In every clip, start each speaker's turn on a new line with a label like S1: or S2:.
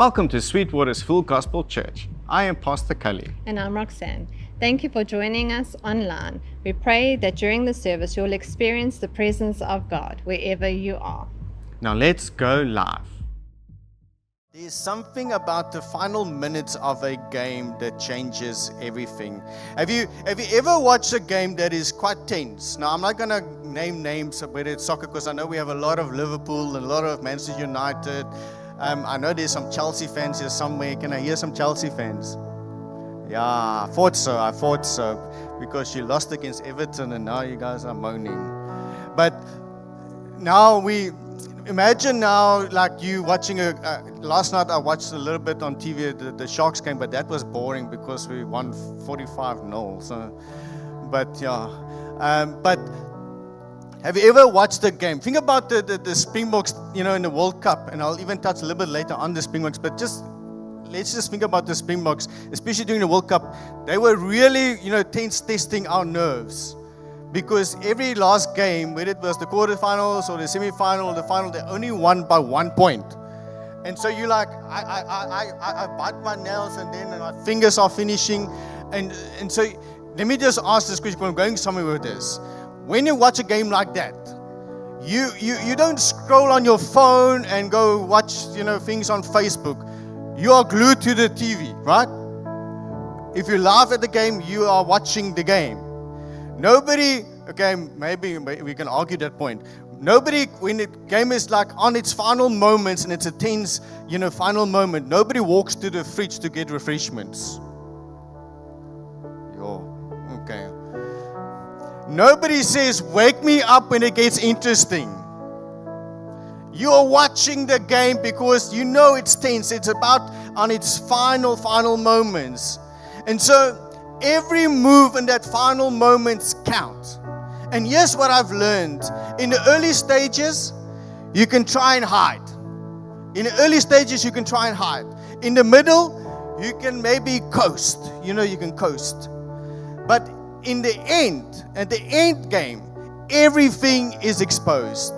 S1: Welcome to Sweetwater's Full Gospel Church. I am Pastor Cully.
S2: And I'm Roxanne. Thank you for joining us online. We pray that during the service you'll experience the presence of God wherever you are.
S1: Now let's go live.
S3: There's something about the final minutes of a game that changes everything. Have you ever watched a game that is quite tense? Now, I'm not going to name names whether it's soccer, because I know we have a lot of Liverpool and a lot of Manchester United. I know there's some Chelsea fans here somewhere. Can I hear some Chelsea fans? Yeah, I thought so. Because you lost against Everton and now you guys are moaning. But now imagine now, like you watching last night I watched a little bit on TV, the Sharks game, but that was boring because we won 45-0. So, but yeah, but have you ever watched a game? Think about the Springboks, in the World Cup, and I'll even touch a little bit later on the Springboks, but let's just think about the Springboks, especially during the World Cup. They were really, tense, testing our nerves. Because every last game, whether it was the quarterfinals or the semi-final or the final, they only won by 1 point. And so you're like, I bite my nails and then my fingers are finishing. And so let me just ask this question, I'm going somewhere with this. When you watch a game like that, you don't scroll on your phone and go watch, things on Facebook. You are glued to the TV, right? If you laugh at the game, you are watching the game. Nobody, okay, maybe we can argue that point. Nobody, when the game is like on its final moments and it's a tense, final moment, nobody walks to the fridge to get refreshments. Okay. Nobody says, wake me up when it gets interesting. You are watching the game because you know it's tense. It's about on its final moments. And so, every move in that final moments count. And here's what I've learned. In the early stages, you can try and hide. In the early stages, you can try and hide. In the middle, you can maybe coast. You can coast. But in the end, at the end game, everything is exposed.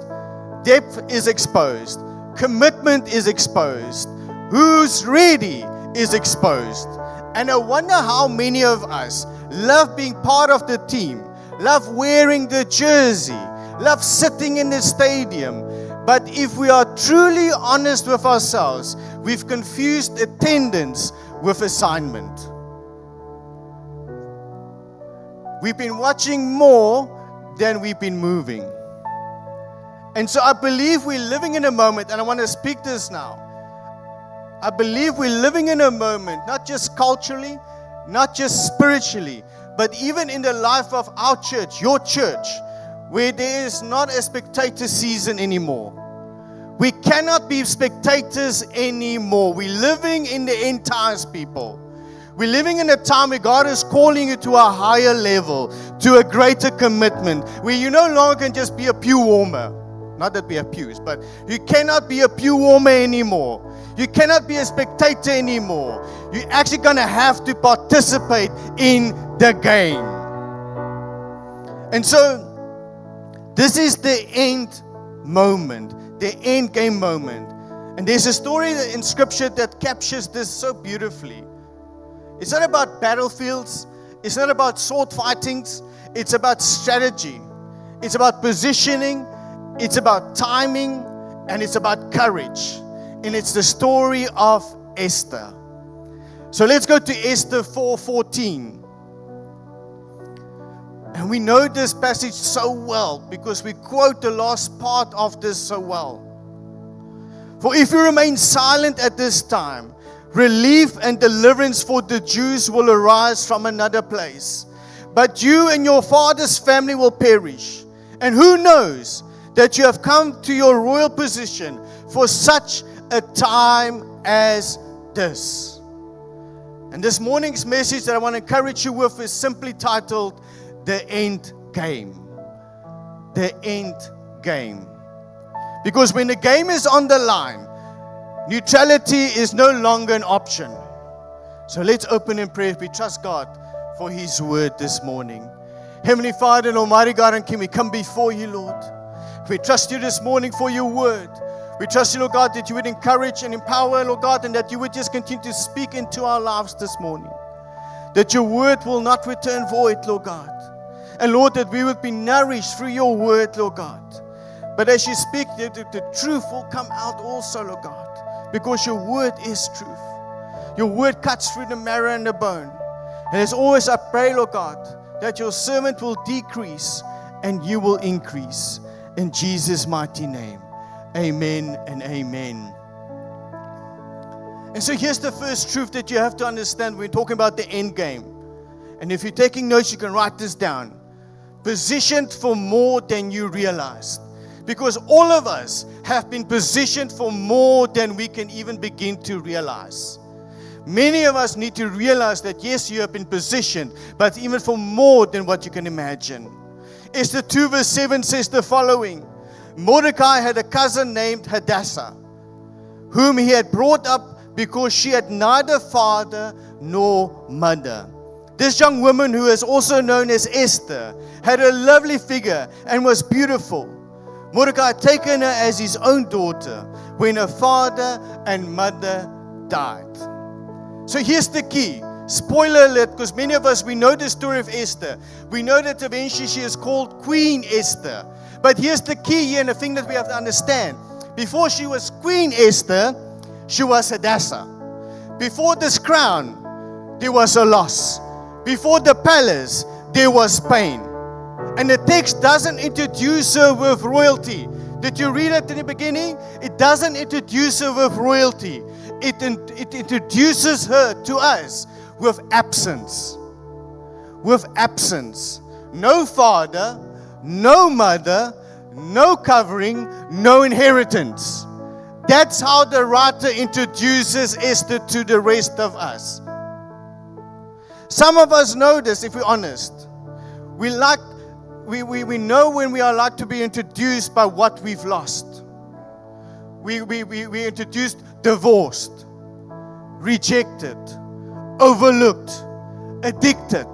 S3: Depth is exposed. Commitment is exposed. Who's ready is exposed. And I wonder how many of us love being part of the team, love wearing the jersey, love sitting in the stadium. But if we are truly honest with ourselves, we've confused attendance with assignment. We've been watching more than we've been moving. And so I believe we're living in a moment, and I want to speak this now. I believe we're living in a moment, not just culturally, not just spiritually, but even in the life of our church, your church, where there is not a spectator season anymore. We cannot be spectators anymore. We're living in the end times, people. We're living in a time where God is calling you to a higher level, to a greater commitment, where you no longer can just be a pew warmer. Not that we have pews, but you cannot be a pew warmer anymore. You cannot be a spectator anymore. You're actually going to have to participate in the game. And so, this is the end moment, the end game moment. And there's a story in Scripture that captures this so beautifully. It's not about battlefields. It's not about sword fightings. It's about strategy. It's about positioning. It's about timing. And it's about courage. And it's the story of Esther. So let's go to Esther 4:14. And we know this passage so well because we quote the last part of this so well. For if you remain silent at this time, relief and deliverance for the Jews will arise from another place. But you and your father's family will perish. And who knows that you have come to your royal position for such a time as this. And this morning's message that I want to encourage you with is simply titled, The End Game. The End Game. Because when the game is on the line, neutrality is no longer an option. So let's open in prayer. We trust God for His word this morning. Heavenly Father and Almighty God and King, we come before you, Lord. We trust you this morning for your word. We trust you, Lord God, that you would encourage and empower, Lord God, and that you would just continue to speak into our lives this morning. That your word will not return void, Lord God. And Lord, that we would be nourished through your word, Lord God. But as you speak, the truth will come out also, Lord God. Because your word is truth. Your word cuts through the marrow and the bone. And as always, I pray, Lord God, that your servant will decrease and you will increase. In Jesus' mighty name. Amen and amen. And so here's the first truth that you have to understand when we're talking about the end game. And if you're taking notes, you can write this down. Positioned for more than you realized. Because all of us have been positioned for more than we can even begin to realize. Many of us need to realize that yes, you have been positioned, but even for more than what you can imagine. Esther 2 verse 7 says the following. Mordecai had a cousin named Hadassah, whom he had brought up because she had neither father nor mother. This young woman, who is also known as Esther, had a lovely figure and was beautiful. Mordecai had taken her as his own daughter when her father and mother died. So here's the key. Spoiler alert, because many of us, we know the story of Esther. We know that eventually she is called Queen Esther. But here's the key here and the thing that we have to understand. Before she was Queen Esther, she was Hadassah. Before this crown, there was a loss. Before the palace, there was pain. And the text doesn't introduce her with royalty. Did you read it in the beginning? It doesn't introduce her with royalty. It introduces her to us with absence. With absence. No father, no mother, no covering, no inheritance. That's how the writer introduces Esther to the rest of us. Some of us know this, if we're honest. We know when we are like to be introduced by what we've lost. We introduced divorced, rejected, overlooked, addicted,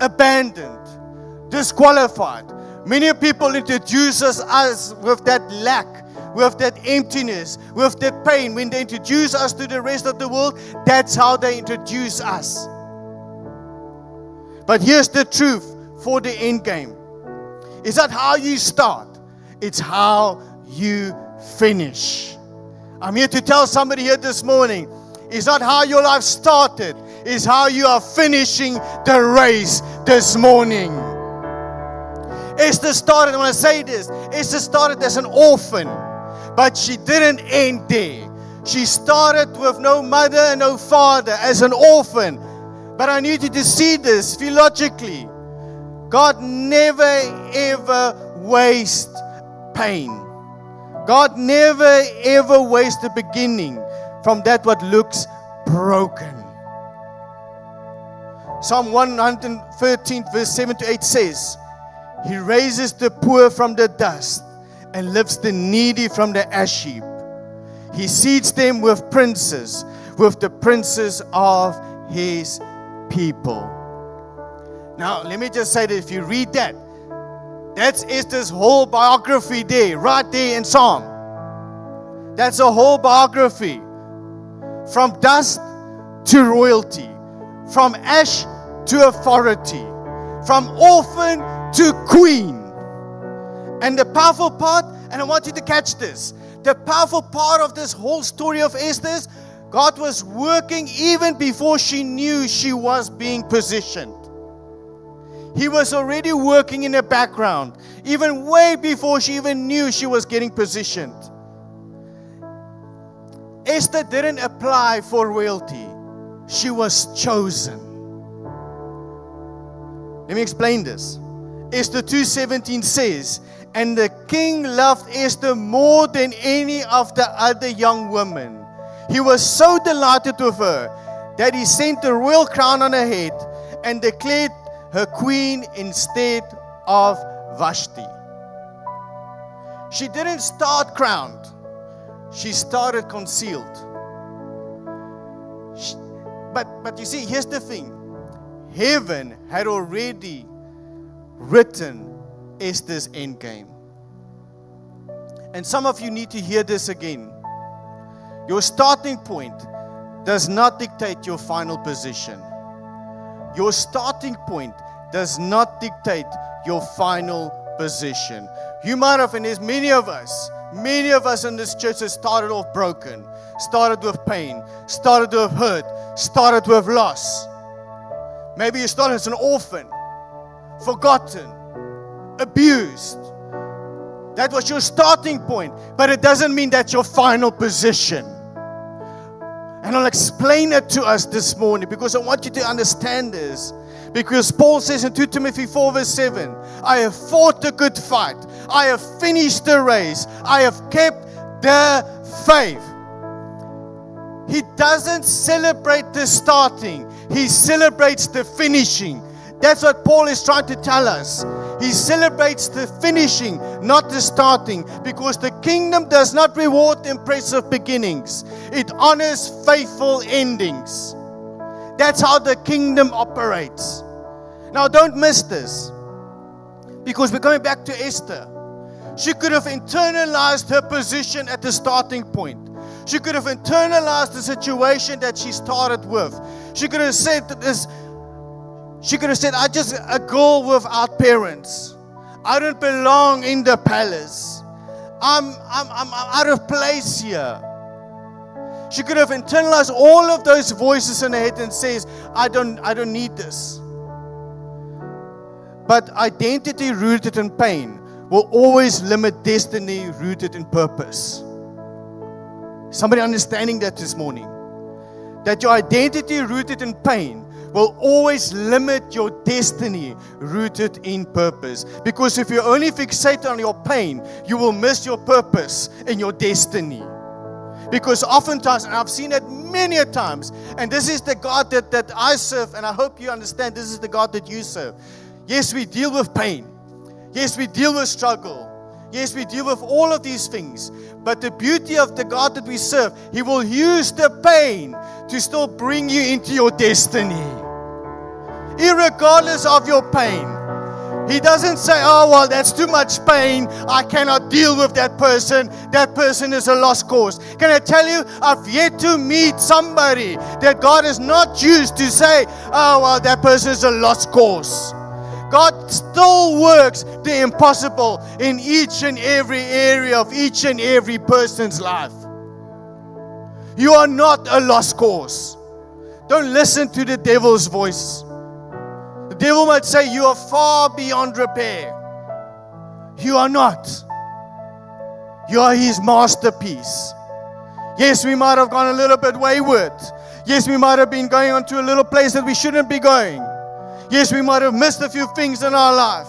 S3: abandoned, disqualified. Many people introduce us with that lack, with that emptiness, with that pain. When they introduce us to the rest of the world, that's how they introduce us. But here's the truth for the end game. It's not how you start, it's how you finish. I'm here to tell somebody here this morning, it's not how your life started, it's how you are finishing the race this morning. Esther started, I want to say this, Esther started as an orphan, but she didn't end there. She started with no mother and no father as an orphan. But I need you to see this theologically. God never ever wastes pain. God never ever wastes the beginning from that what looks broken. Psalm 113 verse 7 to 8 says, He raises the poor from the dust and lifts the needy from the ash heap. He seats them with princes, with the princes of His people. Now, let me just say that if you read that, that's Esther's whole biography there, right there in Psalm. That's a whole biography. From dust to royalty, from ash to authority, from orphan to queen. And the powerful part, and I want you to catch this, the powerful part of this whole story of Esther, God was working even before she knew she was being positioned. He was already working in the background, even way before she even knew she was getting positioned. Esther didn't apply for royalty. She was chosen. Let me explain this. Esther 2:17 says, And the king loved Esther more than any of the other young women. He was so delighted with her that he sent a royal crown on her head and declared her queen instead of Vashti. She didn't start crowned. She started concealed. But you see, here's the thing. Heaven had already written Esther's endgame. And some of you need to hear this again. Your starting point does not dictate your final position. Your starting point does not dictate your final position. You might have, and there's many of us in this church that started off broken, started with pain, started with hurt, started with loss. Maybe you started as an orphan, forgotten, abused. That was your starting point, but it doesn't mean that's your final position. And I'll explain it to us this morning because I want you to understand this. Because Paul says in 2 Timothy 4 verse 7, I have fought a good fight. I have finished the race. I have kept the faith. He doesn't celebrate the starting. He celebrates the finishing. That's what Paul is trying to tell us. He celebrates the finishing, not the starting, because the kingdom does not reward impressive beginnings. It honors faithful endings. That's how the kingdom operates. Now, don't miss this, because we're going back to Esther. She could have internalized her position at the starting point. She could have internalized the situation that she started with. She could have said this. She could have said, I'm just a girl without parents. I don't belong in the palace. I'm out of place here. She could have internalized all of those voices in her head and says, I don't need this. But identity rooted in pain will always limit destiny rooted in purpose. Somebody understanding that this morning? That your identity rooted in pain will always limit your destiny rooted in purpose. Because if you only fixate on your pain, you will miss your purpose and your destiny. Because oftentimes, and I've seen it many a times, and this is the God that I serve, and I hope you understand this is the God that you serve. Yes, we deal with pain. Yes, we deal with struggle. Yes, we deal with all of these things. But the beauty of the God that we serve, He will use the pain to still bring you into your destiny. Irregardless of your pain. He doesn't say, oh, well, that's too much pain. I cannot deal with that person. That person is a lost cause. Can I tell you, I've yet to meet somebody that God has not used to say, oh, well, that person is a lost cause. God still works the impossible in each and every area of each and every person's life. You are not a lost cause. Don't listen to the devil's voice. The devil might say you are far beyond repair. You are not. You are his masterpiece. Yes, we might have gone a little bit wayward. Yes, we might have been going on to a little place that we shouldn't be going. Yes, we might have missed a few things in our life.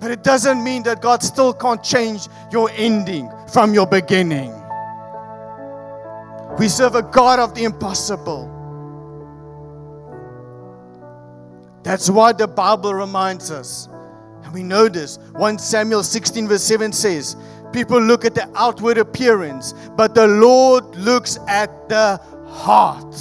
S3: But it doesn't mean that God still can't change your ending from your beginning. We serve a God of the impossible. That's why the Bible reminds us. And we know this. 1 Samuel 16 verse 7 says, people look at the outward appearance, but the Lord looks at the heart.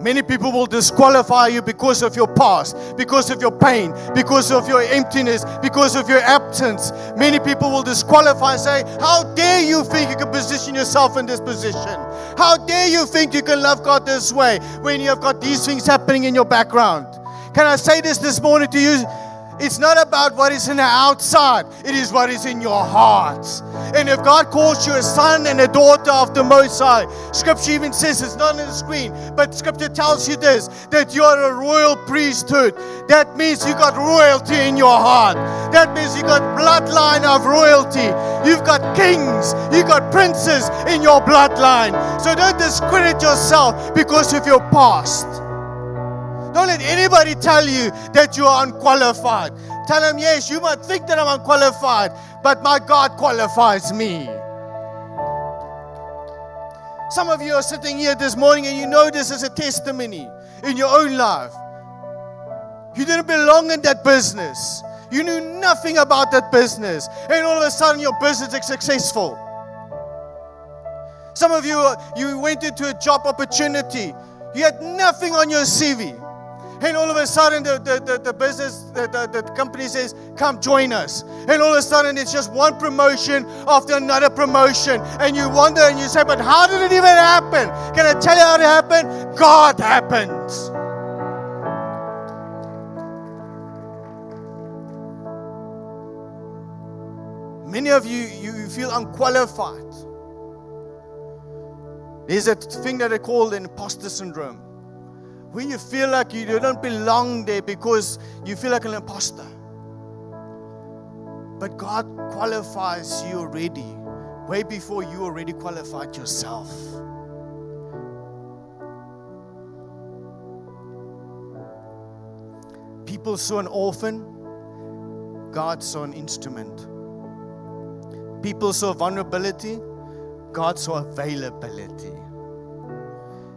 S3: Many people will disqualify you because of your past, because of your pain, because of your emptiness, because of your absence. Many people will disqualify and say, how dare you think you can position yourself in this position? How dare you think you can love God this way when you have got these things happening in your background? Can I say this morning to you? It's not about what is in the outside. It is what is in your heart. And if God calls you a son and a daughter of the Most High, Scripture even says, it's not on the screen, but Scripture tells you this, that you are a royal priesthood. That means you got royalty in your heart. That means you got bloodline of royalty. You've got kings, you got princes in your bloodline. So don't discredit yourself because of your past. Don't let anybody tell you that you are unqualified. Tell them, yes, you might think that I'm unqualified, but my God qualifies me. Some of you are sitting here this morning and you know this as a testimony in your own life. You didn't belong in that business. You knew nothing about that business. And all of a sudden your business is successful. Some of you went into a job opportunity. You had nothing on your CV. And all of a sudden, the business, the company says, come join us. And all of a sudden, it's just one promotion after another promotion. And you wonder and you say, but how did it even happen? Can I tell you how it happened? God happens. Many of you feel unqualified. There's a thing that they call the imposter syndrome, where you feel like you don't belong there because you feel like an imposter. But God qualifies you already, way before you already qualified yourself. People saw an orphan, God saw an instrument. People saw vulnerability, God saw availability.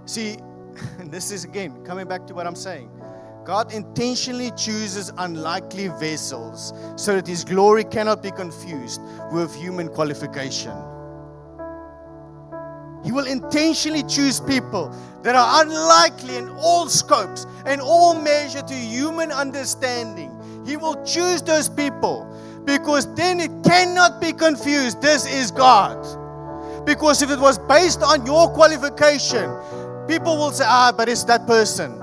S3: See, and this is again coming back to what I'm saying. God intentionally chooses unlikely vessels so that His glory cannot be confused with human qualification. He will intentionally choose people that are unlikely in all scopes and all measure to human understanding. He will choose those people because then it cannot be confused. This is God. Because if it was based on your qualification, people will say, but it's that person.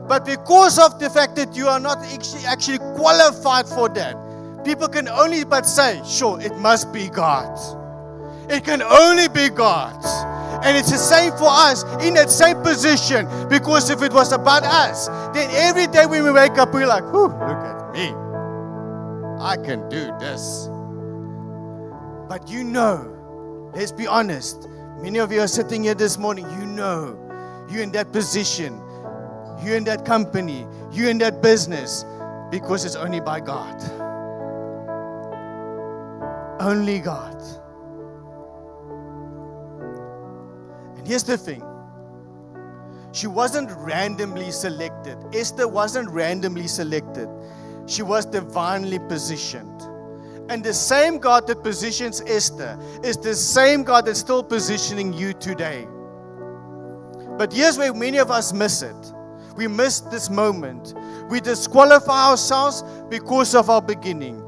S3: But because of the fact that you are not actually qualified for that, people can only but say, sure, it must be God. It can only be God. And it's the same for us in that same position. Because if it was about us, then every day when we wake up, we're like, look at me. I can do this. But you know, let's be honest, many of you are sitting here this morning, you know, you're in that position, you're in that company, you're in that business, because it's only by God. Only God. And here's the thing. She wasn't randomly selected. Esther wasn't randomly selected. She was divinely positioned. And the same God that positions Esther is the same God that's still positioning you today. But here's where many of us miss it. We miss this moment. We disqualify ourselves because of our beginning.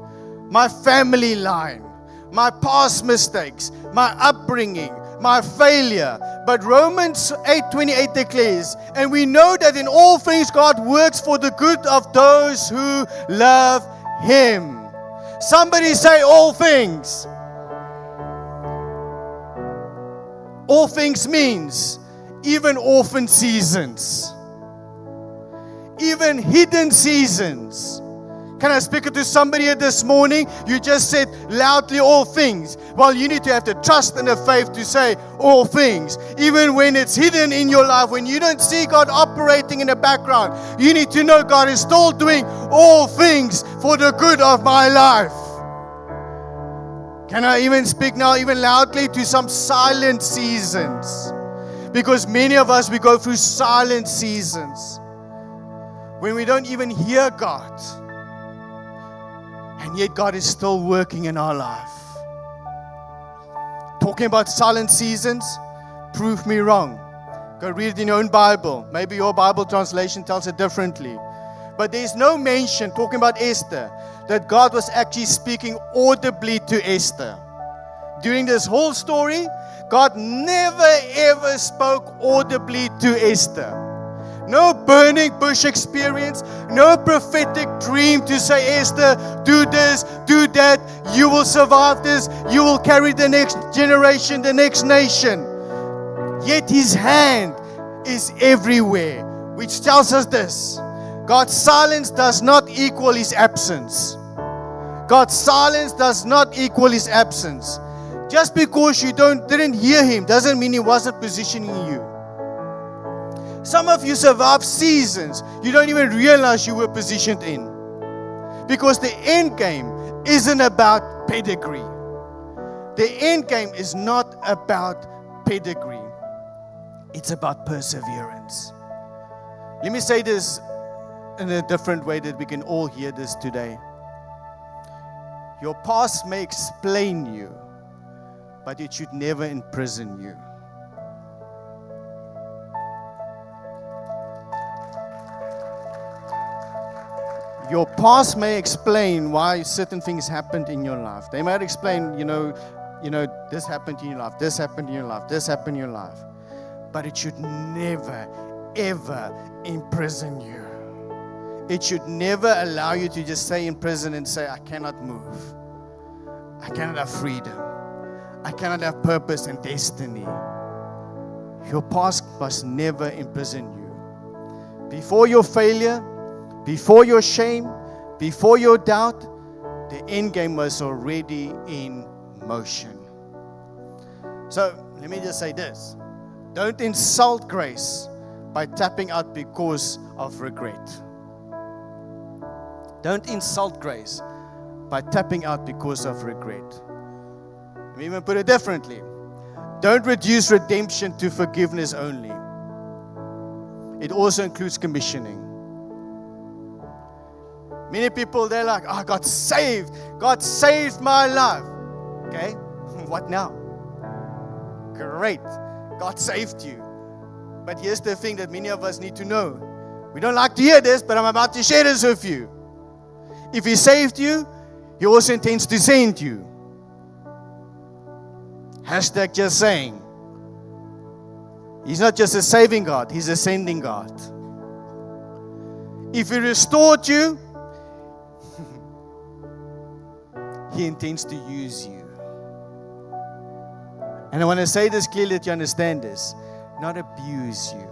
S3: My family line, my past mistakes, my upbringing, my failure. But Romans 8:28 declares, and we know that in all things God works for the good of those who love Him. Somebody say all things. All things means even orphan seasons, even hidden seasons. Can I speak it to somebody here this morning? You just said loudly all things. Well, you need to have the trust and the faith to say all things. Even when it's hidden in your life, when you don't see God operating in the background, you need to know God is still doing all things for the good of my life. Can I even speak now, even loudly, to some silent seasons? Because many of us, we go through silent seasons when we don't even hear God. And yet God is still working in our life. Talking about silent seasons, prove me wrong. Go read it in your own Bible. Maybe your Bible translation tells it differently. But there's no mention, talking about Esther, that God was actually speaking audibly to Esther. During this whole story, God never ever spoke audibly to Esther. No burning bush experience, no prophetic dream to say, Esther, do this, do that, you will survive this, you will carry the next generation, the next nation. Yet His hand is everywhere, which tells us this. God's silence does not equal His absence. God's silence does not equal His absence. Just because you didn't hear Him doesn't mean He wasn't positioning you. Some of you survive seasons you don't even realize you were positioned in. Because the end game isn't about pedigree. The end game is not about pedigree. It's about perseverance. Let me say this in a different way that we can all hear this today. Your past may explain you, but it should never imprison you. Your past may explain why certain things happened in your life. They might explain, this happened in your life, this happened in your life, this happened in your life. But it should never, ever imprison you. It should never allow you to just stay in prison and say, I cannot move. I cannot have freedom. I cannot have purpose and destiny. Your past must never imprison you. Before your failure, before your shame, before your doubt, the end game was already in motion. So let me just say this. Don't insult grace by tapping out because of regret. Don't insult grace by tapping out because of regret. Let me even put it differently. Don't reduce redemption to forgiveness only. It also includes commissioning. Many people, they're like, I got saved. God saved my life. Okay, what now? Great. God saved you. But here's the thing that many of us need to know. We don't like to hear this, but I'm about to share this with you. If He saved you, He also intends to send you. Hashtag just saying. He's not just a saving God, He's a sending God. If He restored you, He intends to use you. And I want to say this clearly that you understand this. Not abuse you.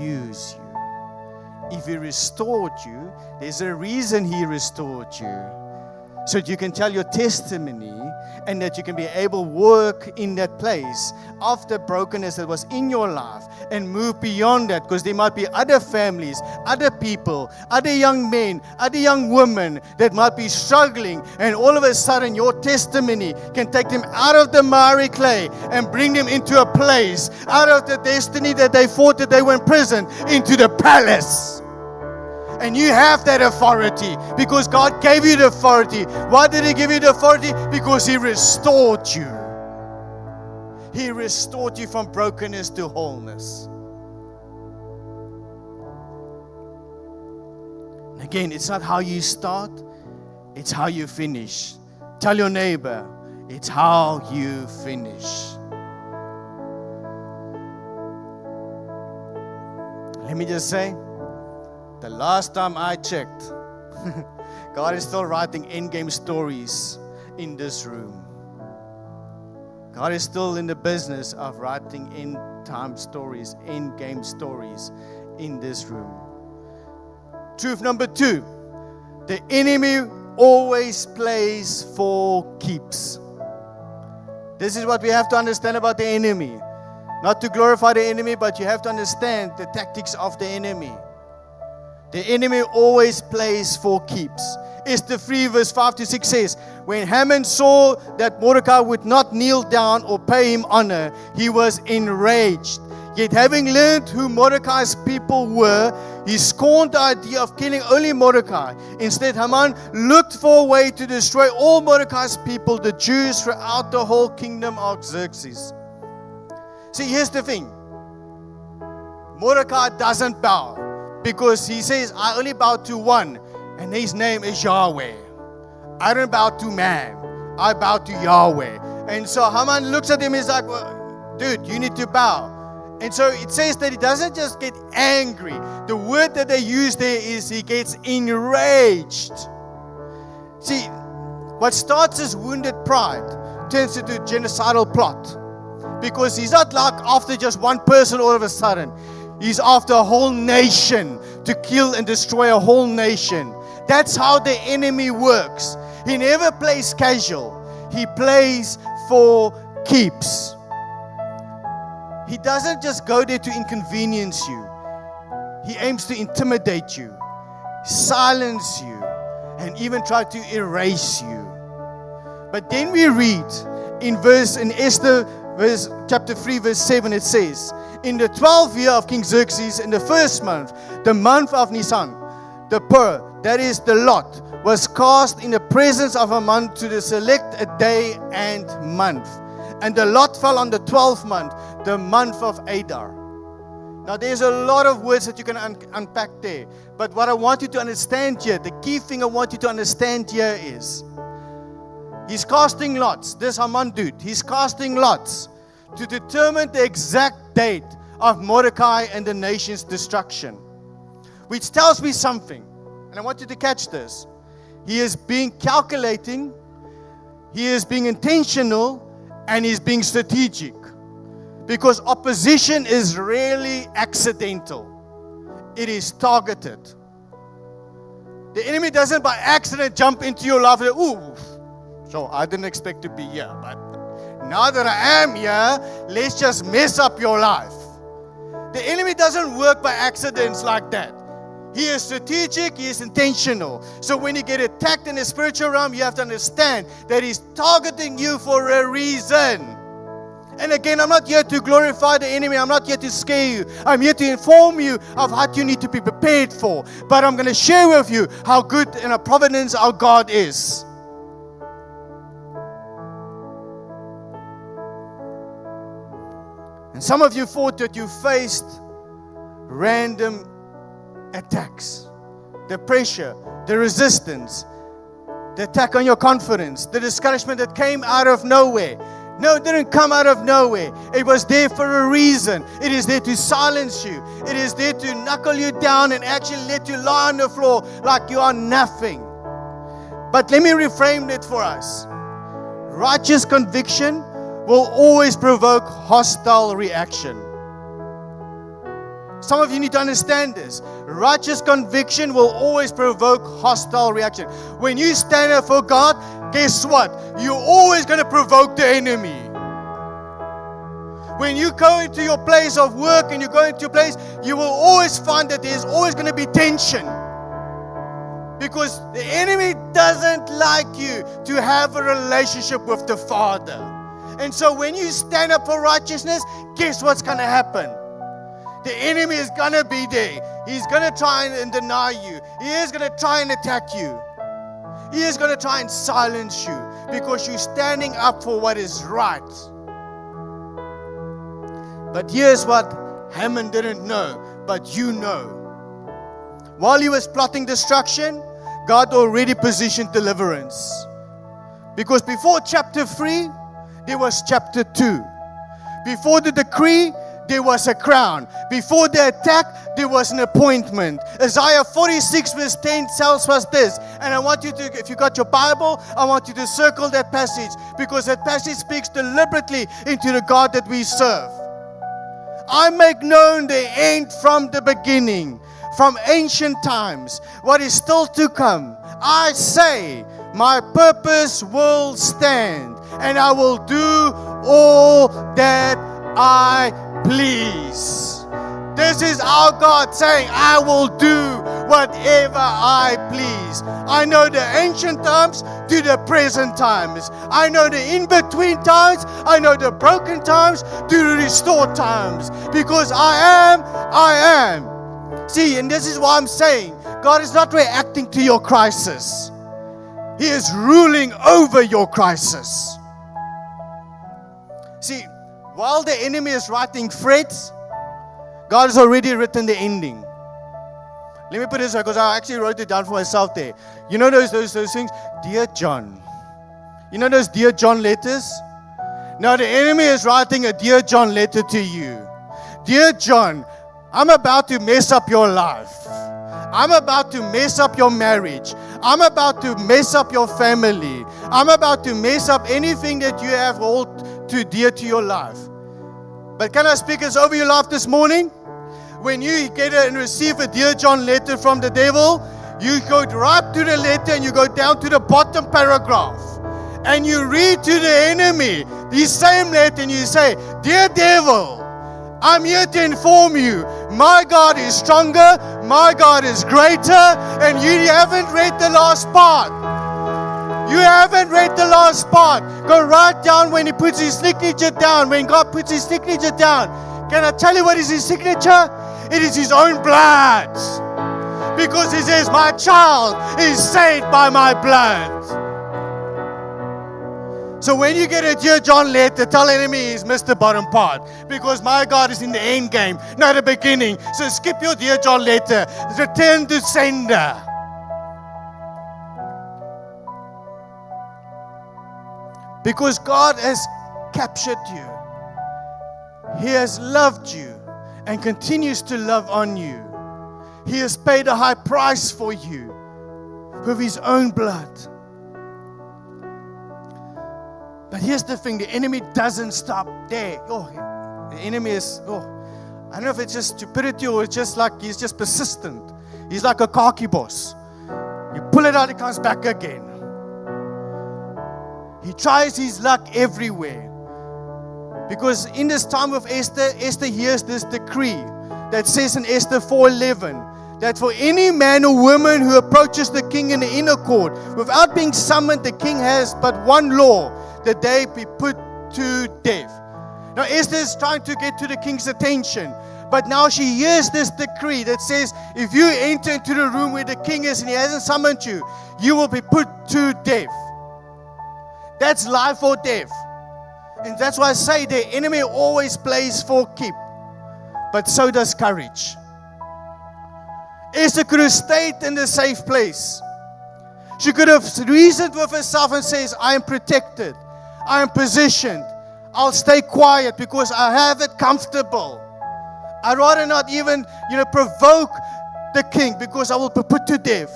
S3: Use you. If He restored you, there's a reason He restored you. So that you can tell your testimony and that you can be able to work in that place of the brokenness that was in your life and move beyond that, because there might be other families, other people, other young men, other young women that might be struggling, and all of a sudden your testimony can take them out of the miry clay and bring them into a place, out of the destiny that they thought that they were in prison, into the palace. And you have that authority because God gave you the authority. Why did He give you the authority? Because He restored you. He restored you from brokenness to wholeness. And again, it's not how you start, it's how you finish. Tell your neighbor, it's how you finish. Let me just say, the last time I checked, God is still writing endgame stories in this room. God is still in the business of writing end-time stories, endgame stories in this room. Truth number 2, the enemy always plays for keeps. This is what we have to understand about the enemy. Not to glorify the enemy, but you have to understand the tactics of the enemy. The enemy always plays for keeps. Esther 3 verse 5 to 6 says, when Haman saw that Mordecai would not kneel down or pay him honor, he was enraged. Yet having learned who Mordecai's people were, he scorned the idea of killing only Mordecai. Instead, Haman looked for a way to destroy all Mordecai's people, the Jews throughout the whole kingdom of Xerxes. See, here's the thing. Mordecai doesn't bow. Because he says, I only bow to one, and his name is Yahweh. I don't bow to man, I bow to Yahweh. And so Haman looks at him and is like, well, dude, you need to bow. And so it says that he doesn't just get angry. The word that they use there is he gets enraged. See, what starts as wounded pride turns into a genocidal plot. Because he's not like after just one person all of a sudden. He's after a whole nation, to kill and destroy a whole nation. That's how the enemy works. He never plays casual. He plays for keeps. He doesn't just go there to inconvenience you. He aims to intimidate you, silence you, and even try to erase you. But then we read in Esther chapter 3 verse 7, it says, in the 12th year of King Xerxes, in the first month, the month of Nisan, the pur, that is the lot, was cast in the presence of Haman to select a day and month. And the lot fell on the 12th month, the month of Adar. Now, there's a lot of words that you can unpack there. But what I want you to understand here, the key thing I want you to understand here is, he's casting lots. This Haman dude, he's casting lots to determine the exact date of Mordecai and the nation's destruction. Which tells me something. And I want you to catch this. He is being calculating, he is being intentional, and he's being strategic. Because opposition is rarely accidental. It is targeted. The enemy doesn't by accident jump into your life and say, ooh, so I didn't expect to be here, but now that I am here, let's just mess up your life. The enemy doesn't work by accidents like that. He is strategic, he is intentional. So when you get attacked in the spiritual realm, you have to understand that he's targeting you for a reason. And again, I'm not here to glorify the enemy. I'm not here to scare you. I'm here to inform you of what you need to be prepared for. But I'm going to share with you how good and a providence our God is. And some of you thought that you faced random attacks. The pressure, the resistance, the attack on your confidence, the discouragement that came out of nowhere. No, it didn't come out of nowhere. It was there for a reason. It is there to silence you. It is there to knuckle you down and actually let you lie on the floor like you are nothing. But let me reframe it for us. Righteous conviction will always provoke hostile reaction. Some of you need to understand this. Righteous conviction will always provoke hostile reaction. When you stand up for God, guess what? You're always going to provoke the enemy. When you go into your place of work and you go into your place, you will always find that there's always going to be tension. Because the enemy doesn't like you to have a relationship with the Father. And so when you stand up for righteousness, guess what's going to happen? The enemy is going to be there. He's going to try and deny you. He is going to try and attack you. He is going to try and silence you because you're standing up for what is right. But here's what Haman didn't know, but you know. While he was plotting destruction, God already positioned deliverance. Because before chapter 3, there was chapter 2. Before the decree, there was a crown. Before the attack, there was an appointment. Isaiah 46 verse 10 tells us this. And I want you to, if you got your Bible, I want you to circle that passage. Because that passage speaks deliberately into the God that we serve. I make known the end from the beginning, from ancient times, what is still to come. I say, my purpose will stand, and I will do all that I please. This is our God saying, I will do whatever I please. I know the ancient times to the present times. I know the in-between times. I know the broken times to the restored times. Because I am. See, and this is why I'm saying, God is not reacting to your crisis. He is ruling over your crisis. See, while the enemy is writing threats, God has already written the ending. Let me put it this way, because I actually wrote it down for myself there. You know those things? Dear John. You know those Dear John letters? Now the enemy is writing a Dear John letter to you. Dear John, I'm about to mess up your life. I'm about to mess up your marriage. I'm about to mess up your family. I'm about to mess up anything that you have hold too dear to your life. But can I speak this over your life this morning? When you get and receive a Dear John letter from the devil, you go right to the letter and you go down to the bottom paragraph. And you read to the enemy the same letter and you say, Dear devil, I'm here to inform you, my God is stronger, my God is greater, and you haven't read the last part. You haven't read the last part. Go right down when he puts his signature down, when God puts his signature down. Can I tell you what is his signature? It is his own blood. Because he says, my child is saved by my blood. So when you get a Dear John letter, tell enemy he's missed the bottom part. Because my God is in the end game, not the beginning. So skip your Dear John letter. Return to sender. Because God has captured you. He has loved you and continues to love on you. He has paid a high price for you with His own blood. But here's the thing, the enemy doesn't stop there. The enemy is, I don't know if it's just stupidity or it's just like he's just persistent. He's like a khaki boss. You pull it out, it comes back again. He tries his luck everywhere. Because in this time of Esther, Esther hears this decree that says in Esther 4:11 that for any man or woman who approaches the king in the inner court without being summoned, the king has but one law, that they be put to death. Now Esther is trying to get to the king's attention, but now she hears this decree that says if you enter into the room where the king is and he hasn't summoned you, you will be put to death. That's life or death. And that's why I say the enemy always plays for keep. But so does courage. Esther could have stayed in the safe place. She could have reasoned with herself and says, I am protected. I am positioned. I'll stay quiet because I have it comfortable. I'd rather not even, provoke the king because I will be put to death.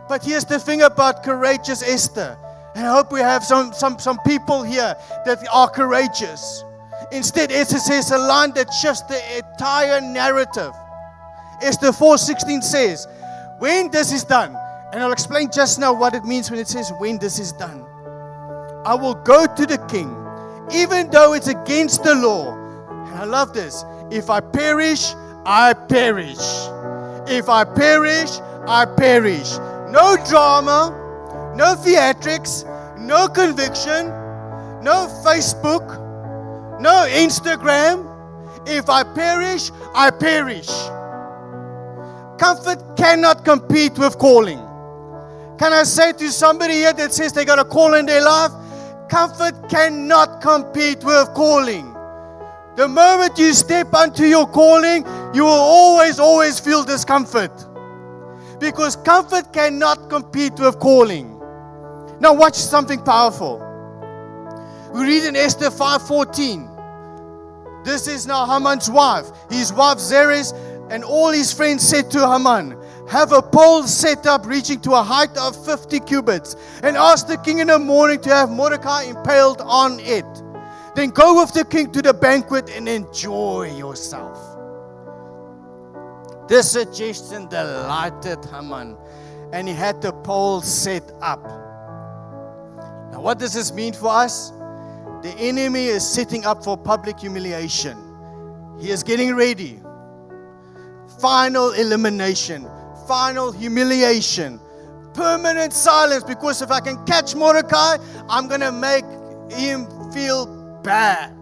S3: But here's the thing about courageous Esther. And I hope we have some people here that are courageous. Instead, Esther says a line that shifts the entire narrative. Esther 4:16 says, when this is done, and I'll explain just now what it means when it says when this is done. I will go to the king, even though it's against the law. And I love this. If I perish, I perish. If I perish, I perish. No drama. No theatrics, no conviction, no Facebook, no Instagram. If I perish, I perish. Comfort cannot compete with calling. Can I say to somebody here that says they got a call in their life? Comfort cannot compete with calling. The moment you step onto your calling, you will always feel discomfort. Because comfort cannot compete with calling. Now watch something powerful. We read in Esther 5:14. This is now Haman's wife. His wife Zeresh and all his friends said to Haman, have a pole set up reaching to a height of 50 cubits and ask the king in the morning to have Mordecai impaled on it. Then go with the king to the banquet and enjoy yourself. This suggestion delighted Haman, and he had the pole set up. Now, what does this mean for us? The enemy is setting up for public humiliation. He is getting ready. Final elimination, final humiliation, permanent silence. Because if I can catch Mordecai, I'm going to make him feel bad.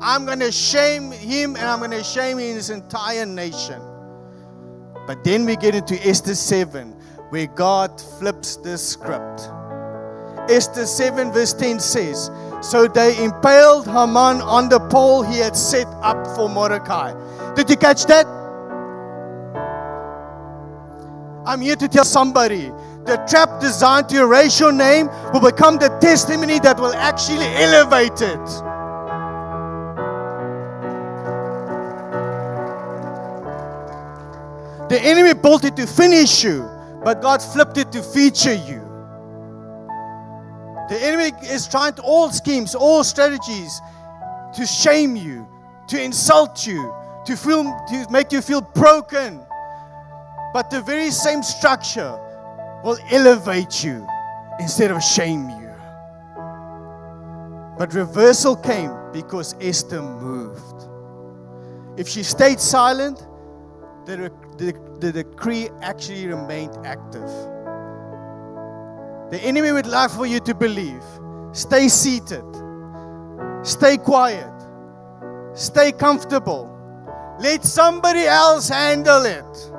S3: I'm going to shame him, and I'm going to shame his entire nation. But then we get into Esther 7, where God flips the script. Esther 7 verse 10 says, so they impaled Haman on the pole he had set up for Mordecai. Did you catch that? I'm here to tell somebody, the trap designed to erase your name will become the testimony that will actually elevate it. The enemy built it to finish you, but God flipped it to feature you. The enemy is trying to all schemes, all strategies to shame you, to insult you, to make you feel broken. But the very same structure will elevate you instead of shame you. But reversal came because Esther moved. If she stayed silent, the decree actually remained active. The enemy would like for you to believe. Stay seated. Stay quiet. Stay comfortable. Let somebody else handle it.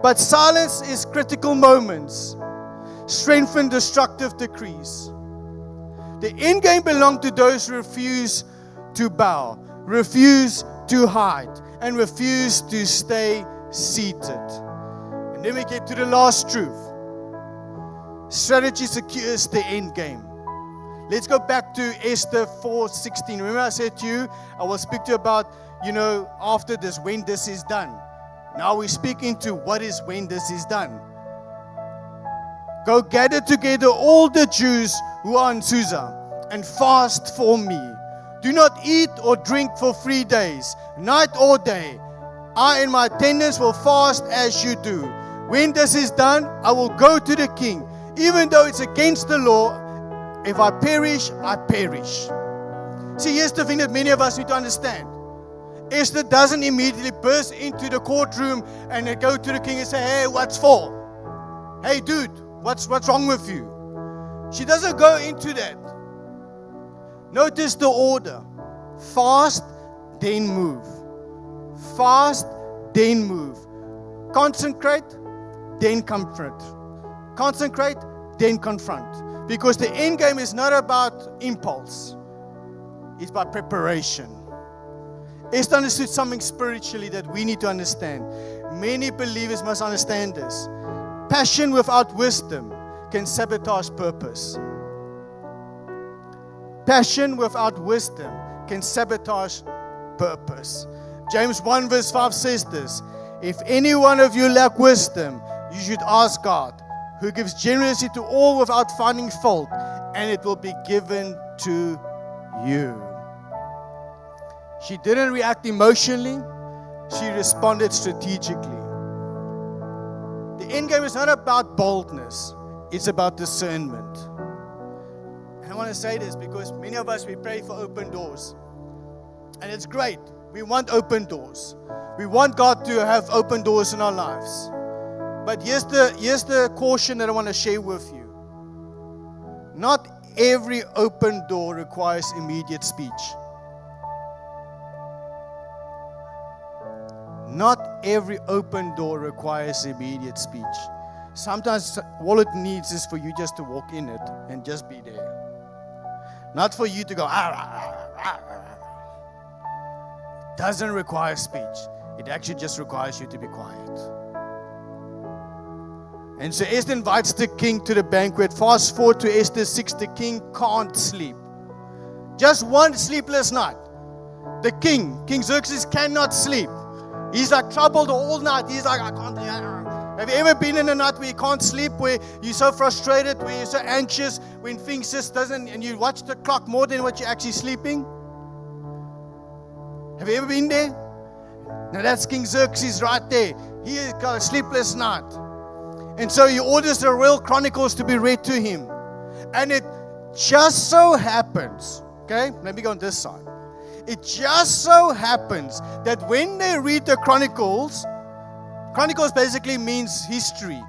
S3: But silence is critical moments. Strengthen destructive decrees. The end game belongs to those who refuse to bow, refuse to hide, and refuse to stay seated. And then we get to the last truth. Strategy secures the end game. Let's go back to Esther 4:16. Remember I said to you, I will speak to you about, after this, when this is done. Now we speak into what is when this is done. Go gather together all the Jews who are in Susa and fast for me. Do not eat or drink for 3 days, night or day. I and my attendants will fast as you do. When this is done, I will go to the king. Even though it's against the law, if I perish, I perish. See, here's the thing that many of us need to understand. Esther doesn't immediately burst into the courtroom and they go to the king and say, hey, what's for? Hey, dude, what's wrong with you? She doesn't go into that. Notice the order. Fast, then move. Fast, then move. Consecrate, then comfort. Consecrate, then confront. Because the end game is not about impulse. It's about preparation. Esther understood something spiritually that we need to understand. Many believers must understand this. Passion without wisdom can sabotage purpose. Passion without wisdom can sabotage purpose. James 1 verse 5 says this. If any one of you lack wisdom, you should ask God, who gives generously to all without finding fault, and it will be given to you. She didn't react emotionally. She responded strategically. The end game is not about boldness. It's about discernment. And I want to say this because many of us, we pray for open doors. And it's great. We want open doors. We want God to have open doors in our lives. But here's the caution that I want to share with you. Not every open door requires immediate speech. Not every open door requires immediate speech. Sometimes all it needs is for you just to walk in it and just be there. Not for you to go, It doesn't require speech. It actually just requires you to be quiet. And so Esther invites the king to the banquet. Fast forward to Esther 6, the king can't sleep. Just one sleepless night. The king, King Xerxes, cannot sleep. He's like troubled all night. He's like, I can't. Have you ever been in a night where you can't sleep, where you're so frustrated, where you're so anxious, when things just doesn't, and you watch the clock more than what you're actually sleeping? Have you ever been there? Now that's King Xerxes right there. He has got a sleepless night. And so he orders the royal chronicles to be read to him. And it just so happens, okay, let me go on this side. It just so happens that when they read the Chronicles basically means history.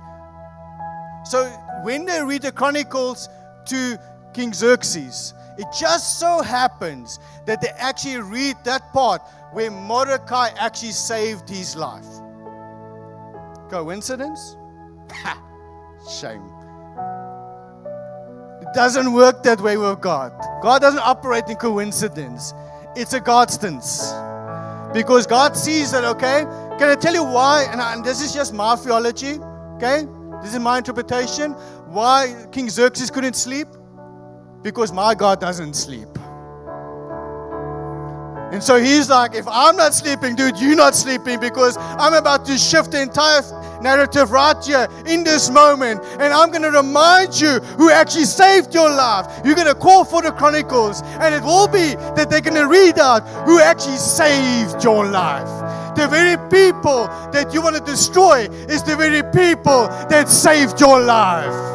S3: So when they read the Chronicles to King Xerxes, it just so happens that they actually read that part where Mordecai actually saved his life. Coincidence? Ha! Shame. It doesn't work that way with God. God doesn't operate in coincidence. It's a Godstance. Because God sees that, okay? Can I tell you why? And this is just my theology, okay? This is my interpretation. Why King Xerxes couldn't sleep? Because my God doesn't sleep. And so he's like, if I'm not sleeping, dude, you're not sleeping, because I'm about to shift the entire narrative right here in this moment. And I'm going to remind you who actually saved your life. You're going to call for the Chronicles, and it will be that they're going to read out who actually saved your life. The very people that you want to destroy is the very people that saved your life.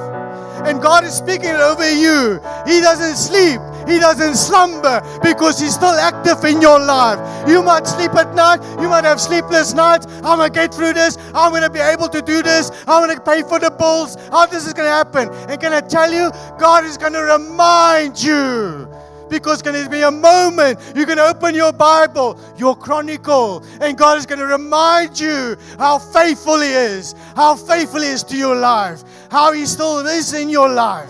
S3: And God is speaking over you. He doesn't sleep. He doesn't slumber because He's still active in your life. You might sleep at night. You might have sleepless nights. I'm going to get through this. I'm going to be able to do this. I'm going to pay for the bills. How this is going to happen? And can I tell you, God is going to remind you. Because it's going to be a moment you're going to open your Bible, your Chronicle, and God is going to remind you how faithful He is to your life, how He still is in your life.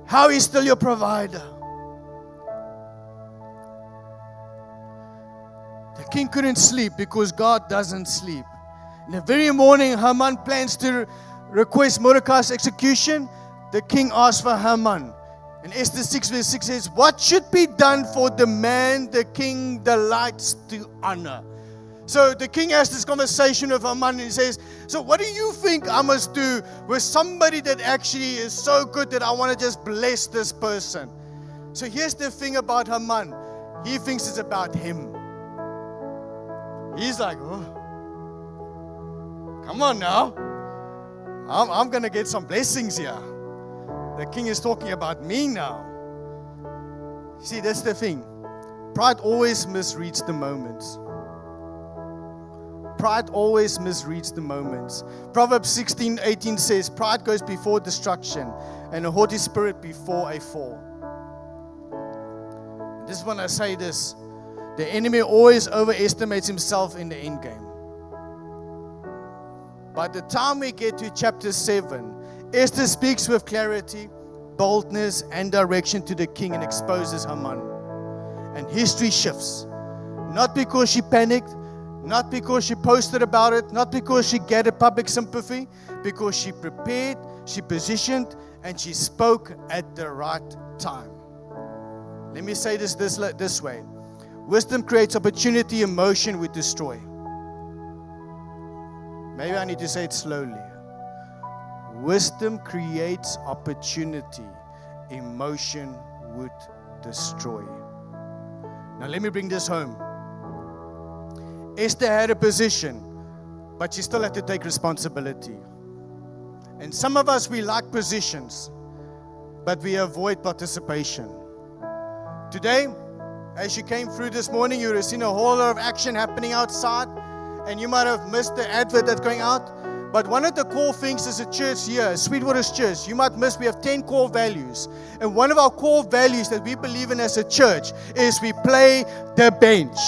S3: how He's still your provider. The king couldn't sleep because God doesn't sleep. In the very morning, Haman plans to request Mordecai's execution. The king asks for Haman. And Esther 6 verse 6 says, what should be done for the man the king delights to honor? So the king has this conversation with Haman and he says, so what do you think I must do with somebody that actually is so good that I want to just bless this person? So here's the thing about Haman. He thinks it's about him. He's like, oh, come on now. I'm going to get some blessings here. The king is talking about me now. See, that's the thing. Pride always misreads the moments. Pride always misreads the moments. Proverbs 16:18 says, pride goes before destruction and a haughty spirit before a fall. This is when I say this. The enemy always overestimates himself in the end game. By the time we get to chapter 7, Esther speaks with clarity, boldness, and direction to the king and exposes Haman. And history shifts. Not because she panicked, not because she posted about it, not because she gathered public sympathy, because she prepared, she positioned, and she spoke at the right time. Let me say this way. Wisdom creates opportunity, emotion would destroy. Maybe I need to say it slowly. Wisdom creates opportunity, emotion would destroy. Now let me bring this home. Esther had a position, but she still had to take responsibility. And some of us, we like positions, but we avoid participation. Today, as you came through this morning, you would have seen a whole lot of action happening outside, and you might have missed the advert that's going out. But one of the core things as a church here, Sweetwater's church, you might miss, we have 10 core values. And one of our core values that we believe in as a church is we play the bench.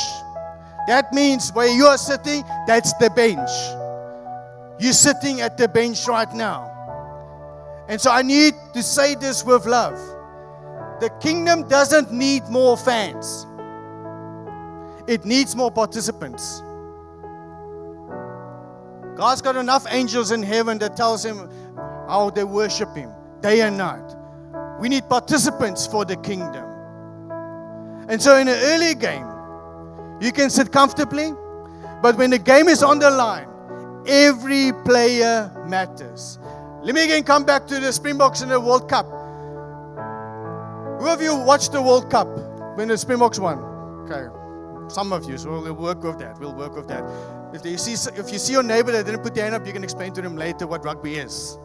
S3: That means where you are sitting, that's the bench. You're sitting at the bench right now. And so I need to say this with love. The kingdom doesn't need more fans. It needs more participants. God's got enough angels in heaven that tells him how they worship him day and night. We need participants for the kingdom. And so in an early game, you can sit comfortably, but when the game is on the line, every player matters. Let me again come back to the Springboks in the World Cup. Who of you watched the World Cup when the Springboks won? Okay, some of you, so we'll work with that. We'll work with that. If you see your neighbor that didn't put their hand up, you can explain to them later what rugby is.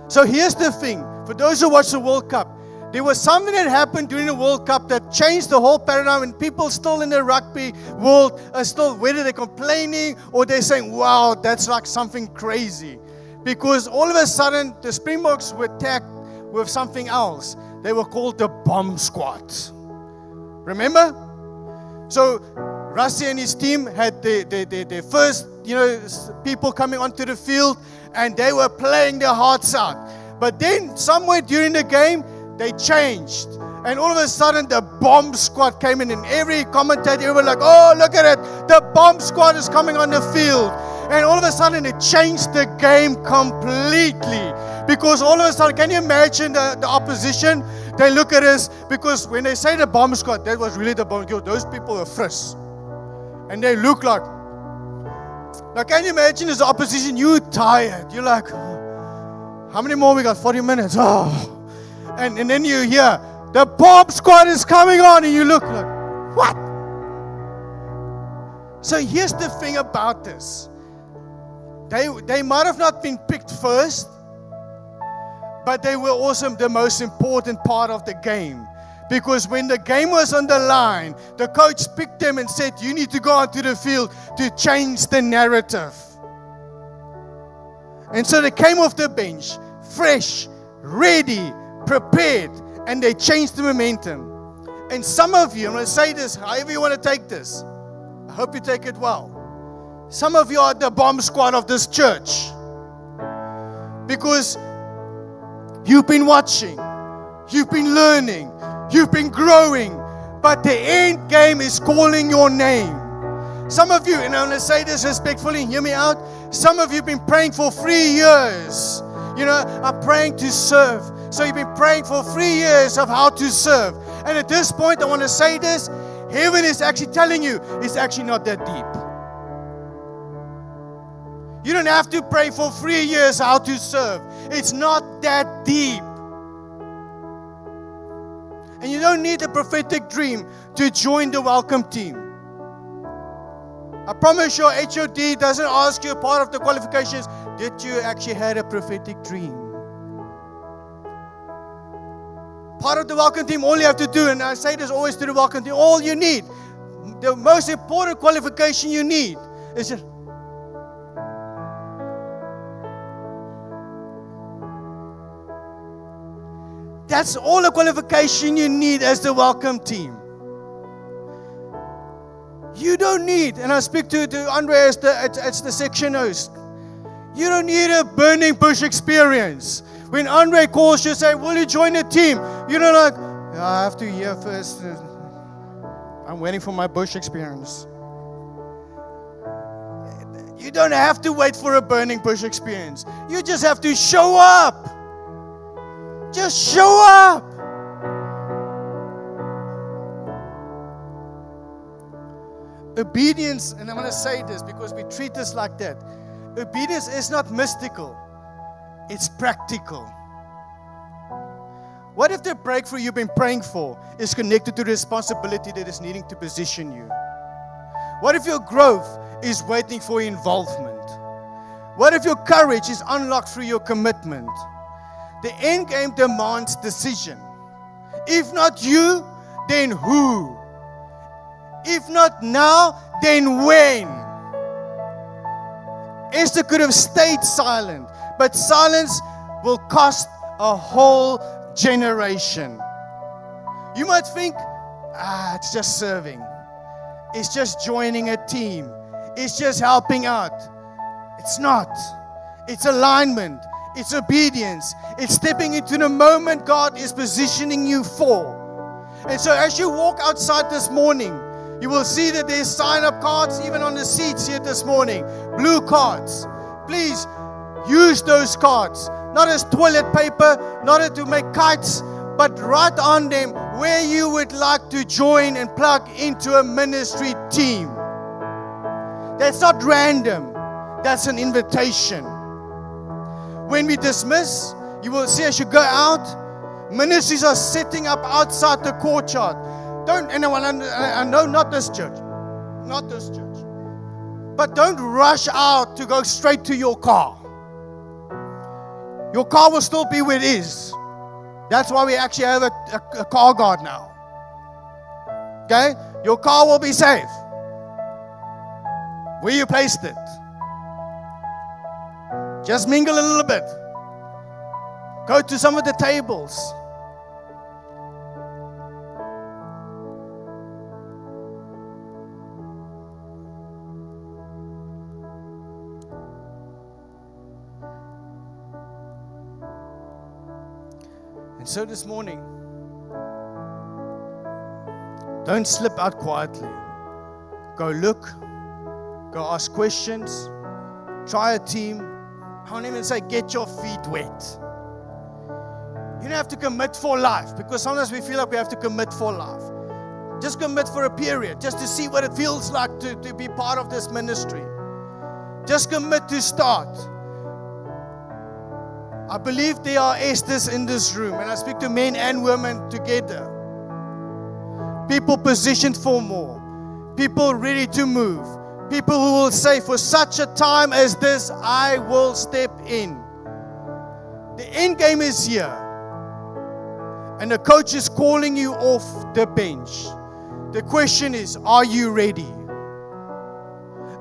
S3: So here's the thing. For those who watch the World Cup, there was something that happened during the World Cup that changed the whole paradigm, and people still in the rugby world are still, whether they're complaining or they're saying, wow, that's like something crazy. Because all of a sudden, the Springboks were tagged with something else. They were called the Bomb Squad. Remember? So Rassie and his team had their first, people coming onto the field, and they were playing their hearts out. But then somewhere during the game, they changed. And all of a sudden, the Bomb Squad came in, and every commentator was like, oh, look at it. The Bomb Squad is coming on the field. And all of a sudden, it changed the game completely. Because all of a sudden, can you imagine the opposition? They look at us, because when they say the Bomb Squad, that was really the Bomb Squad. Those people are frisk. And they look like, now can you imagine as the opposition, you're tired. You're like, how many more we got? 40 minutes. Oh. And then you hear, the Bomb Squad is coming on, and you look like, what? So here's the thing about this. They might have not been picked first, but they were also the most important part of the game. Because when the game was on the line, the coach picked them and said, you need to go onto the field to change the narrative. And so they came off the bench, fresh, ready, prepared, and they changed the momentum. And some of you, I'm going to say this, however you want to take this, I hope you take it well. Some of you are the Bomb Squad of this church. Because You've been watching. You've been learning. You've been growing. But the end game is calling your name. Some of you, and I'm going to say this respectfully, hear me out. Some of you have been praying for 3 years. You know, I'm praying to serve. So you've been praying for 3 years of how to serve. And at this point, I want to say this. Heaven is actually telling you it's actually not that deep. You don't have to pray for 3 years how to serve. It's not that deep. And you don't need a prophetic dream to join the welcome team. I promise you, HOD doesn't ask you part of the qualifications. Did you actually have a prophetic dream? Part of the welcome team, all you have to do, and I say this always to the welcome team, all you need, the most important qualification you need is just, that's all the qualification you need as the welcome team. You don't need, and I speak to Andre as the section host, you don't need a burning bush experience. When Andre calls you, say, will you join the team? You're not like, I have to hear first. I'm waiting for my bush experience. You don't have to wait for a burning bush experience. You just have to show up. Just show up. Obedience, and I'm going to say this because we treat this like that. Obedience is not mystical. It's practical. What if the breakthrough you've been praying for is connected to the responsibility that is needing to position you? What if your growth is waiting for involvement? What if your courage is unlocked through your commitment? The end game demands decision. If not you, then who? If not now, then when? Esther could have stayed silent, but silence will cost a whole generation. You might think, it's just serving. It's just joining a team. It's just helping out. It's not. It's alignment. It's obedience. It's stepping into the moment God is positioning you for. And so as you walk outside this morning, you will see that there's sign-up cards even on the seats here this morning. Blue cards. Please use those cards. Not as toilet paper, not to make kites, but write on them where you would like to join and plug into a ministry team. That's not random. That's an invitation. When we dismiss, you will see as you go out, ministries are setting up outside the courtyard. Don't, and I know not this church, but don't rush out to go straight to your car. Your car will still be where it is. That's why we actually have a car guard now. Okay? Your car will be safe where you placed it. Just mingle a little bit. Go to some of the tables. And so this morning, don't slip out quietly. Go look, go ask questions, try a team. I won't even say get your feet wet. You don't have to commit for life, because sometimes we feel like we have to commit for life. Just commit for a period, just to see what it feels like to be part of this ministry. Just commit to start. I believe there are Esthers in this room, and I speak to men and women together. People positioned for more. People ready to move. People who will say, for such a time as this, I will step in. The end game is here. And the coach is calling you off the bench. The question is, are you ready?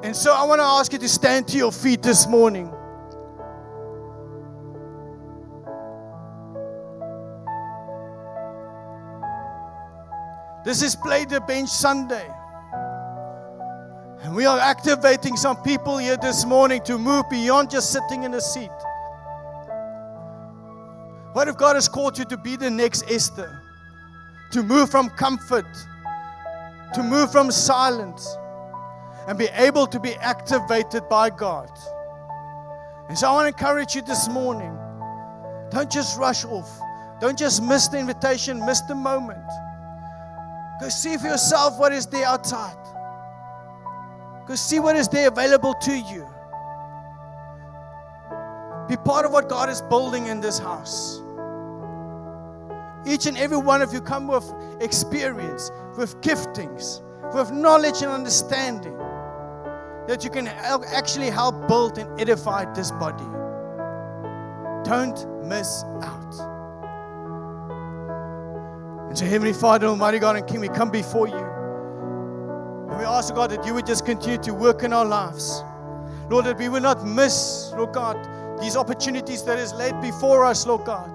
S3: And so I want to ask you to stand to your feet this morning. This is Play the Bench Sunday. And we are activating some people here this morning to move beyond just sitting in a seat. What if God has called you to be the next Esther? To move from comfort, to move from silence, and be able to be activated by God. And so I want to encourage you this morning. Don't just rush off. Don't just miss the invitation, miss the moment. Go see for yourself what is there outside. Go see what is there available to you. Be part of what God is building in this house. Each and every one of you come with experience, with giftings, with knowledge and understanding that you can actually help build and edify this body. Don't miss out. And so, Heavenly Father, Almighty God and King, we come before you. And we ask, God, that you would just continue to work in our lives. Lord, that we will not miss, Lord God, these opportunities that is laid before us, Lord God.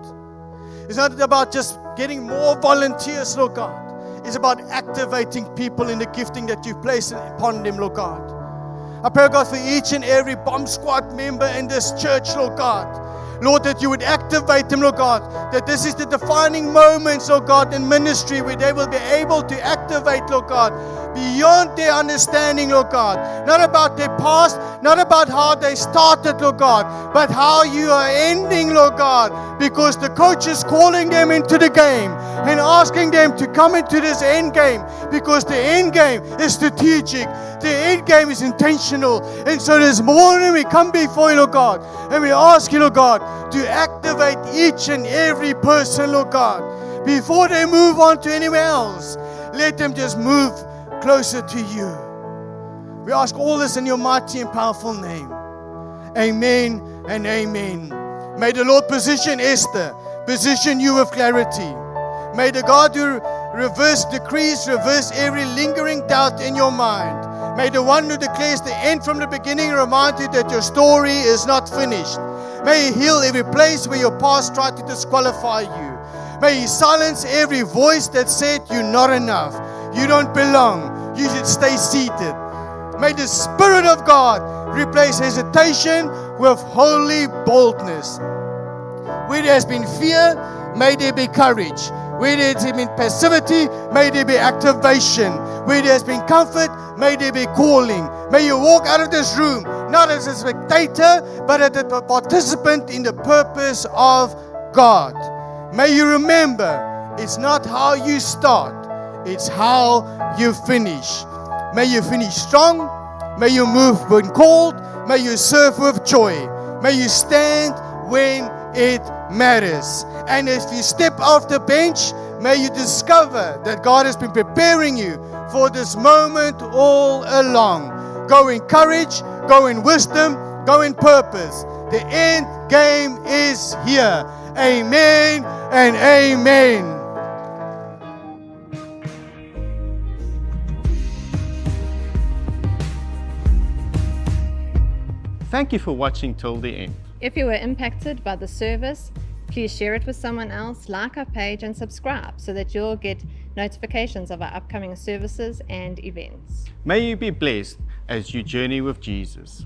S3: It's not about just getting more volunteers, Lord God. It's about activating people in the gifting that you've placed upon them, Lord God. I pray, God, for each and every bomb squad member in this church, Lord God. Lord, that you would activate them, Lord God. That this is the defining moments, Lord God, in ministry where they will be able to activate, Lord God, beyond their understanding, Lord God. Not about their past, not about how they started, Lord God, but how you are ending, Lord God, because the coach is calling them into the game and asking them to come into this end game, because the end game is strategic. The end game is intentional. And so this morning we come before you, Lord God, and we ask you, Lord God, to activate each and every person, Lord God. Before they move on to anywhere else, let them just move closer to you. We ask all this in your mighty and powerful name. Amen and amen. May the Lord position Esther, position you with clarity. May the God who reverse decrees, reverse every lingering doubt in your mind. May the one who declares the end from the beginning remind you that your story is not finished. May He heal every place where your past tried to disqualify you. May He silence every voice that said you're not enough. You don't belong. You should stay seated. May the Spirit of God replace hesitation with holy boldness. Where there has been fear, may there be courage. Where there has been passivity, may there be activation. Where there has been comfort, may there be calling. May you walk out of this room, not as a spectator, but as a participant in the purpose of God. May you remember, it's not how you start, it's how you finish. May you finish strong. May you move when called. May you serve with joy. May you stand when it matters. And if you step off the bench, may you discover that God has been preparing you for this moment all along. Go in courage, go in wisdom, go in purpose. The end game is here. Amen and amen.
S1: Thank you for watching till the end.
S2: If you were impacted by the service, please share it with someone else, like our page, and subscribe so that you'll get notifications of our upcoming services and events.
S1: May you be blessed as you journey with Jesus.